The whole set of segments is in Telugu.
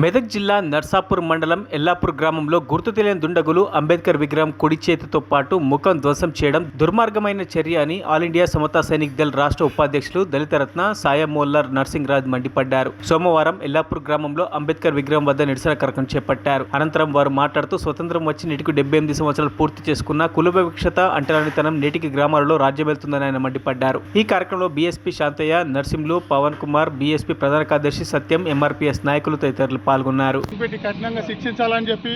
మెదక్ జిల్లా నర్సాపూర్ మండలం ఎల్లాపూర్ గ్రామంలో గుర్తు తెలియని దుండగులు అంబేద్కర్ విగ్రహం కుడి చేతితో పాటు ముఖం ధ్వంసం చేయడం దుర్మార్గమైన చర్య అని ఆల్ ఇండియా సమతా సైనిక్ దళ్ రాష్ట్ర ఉపాధ్యక్షులు దళితరత్న సాయ మోల్లార్ నర్సింగ్ రాజ్ మండిపడ్డారు. సోమవారం ఎల్లాపూర్ గ్రామంలో అంబేద్కర్ విగ్రహం వద్ద నిరసన కార్యక్రమం చేపట్టారు. అనంతరం వారు మాట్లాడుతూ స్వతంత్రం వచ్చి నేటికి 78 సంవత్సరాలు పూర్తి చేసుకున్న కుల వివక్షత అంటరానితనం నేటికి గ్రామాలలో రాజ్యమేలుతుందని ఆయన మండిపడ్డారు. ఈ కార్యక్రమంలో బీఎస్పీ శాంతయ్య, నర్సింలు, పవన్ కుమార్, బీఎస్పీ ప్రధాన కార్యదర్శి సత్యం, ఎంఆర్పీఎస్ నాయకులు తదితరులు పాల్గొన్నారు. కఠినంగా శిక్షించాలని చెప్పి,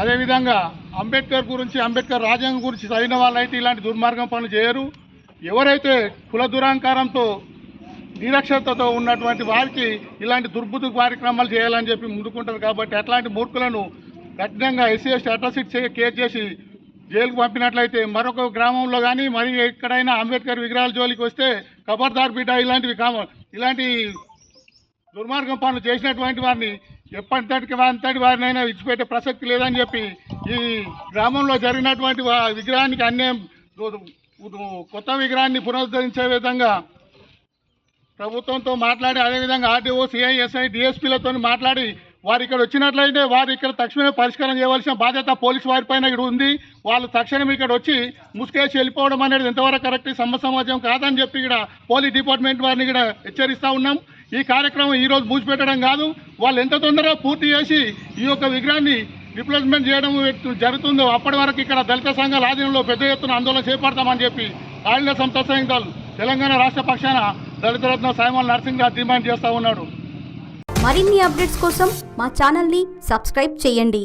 అదేవిధంగా అంబేద్కర్ గురించి, అంబేద్కర్ రాజ్యాంగం గురించి చదివిన వాళ్ళైతే ఇలాంటి దుర్మార్గం పనులు చేయరు. ఎవరైతే కుల దురాంకారంతో నిరక్షరతతో ఉన్నటువంటి వారికి ఇలాంటి దుర్బుద్ధి కార్యక్రమాలు చేయాలని చెప్పి ముందుకుంటారు. కాబట్టి అట్లాంటి మూర్ఖులను కఠినంగా ఎస్సీ అట్రాసిటీ కేసు చేసి జైలుకు పంపినట్లయితే మరొక గ్రామంలో కానీ మరి ఎక్కడైనా అంబేద్కర్ విగ్రహాల జోలికి వస్తే ఖబర్దార్ బిడ్డ, ఇలాంటి దుర్మార్గం పనులు చేసినటువంటి వారిని ఎప్పటింతటి వారినైనా విడిచిపెట్టే ప్రసక్తి లేదని చెప్పి ఈ గ్రామంలో జరిగినటువంటి విగ్రహానికి అన్యాయం, కొత్త విగ్రహాన్ని పునరుద్ధరించే విధంగా ప్రభుత్వంతో మాట్లాడి, అదేవిధంగా ఆర్డీఓ, సిఐ, ఎస్ఐ, డిఎస్పీలతో మాట్లాడి వారు ఇక్కడ వచ్చినట్లయితే వారు ఇక్కడ తక్షణమే పరిష్కారం చేయవలసిన బాధ్యత పోలీసు వారిపైన ఇక్కడ ఉంది. వాళ్ళు తక్షణం ఇక్కడ వచ్చి ముసుకేసి వెళ్ళిపోవడం అనేది ఎంతవరకు కరెక్ట్, సమాజం కాదని చెప్పి ఇక్కడ పోలీస్ డిపార్ట్మెంట్ వారిని ఇక్కడ హెచ్చరిస్తూ ఉన్నాం. ఈ కార్యక్రమం ఈరోజు మూసిపెట్టడం కాదు, వాళ్ళు ఎంత తొందరగా పూర్తి చేసి ఈ యొక్క విగ్రహాన్ని రిప్లేస్మెంట్ చేయడం జరుగుతుందో అప్పటి వరకు ఇక్కడ దళిత సంఘాల ఆధీనంలో పెద్ద ఎత్తున ఆందోళన చేపడతామని చెప్పి ఆల్ ఇండియా సమతా సైనిక్ దళ్ తెలంగాణ రాష్ట్ర పక్షాన దళితరత్న సాయమల్ నర్సింగ్ రాజ్ డిమాండ్ చేస్తూ ఉన్నాడు. మరిన్ని అప్డేట్స్ కోసం మా ఛానల్ని సబ్స్క్రైబ్ చేయండి.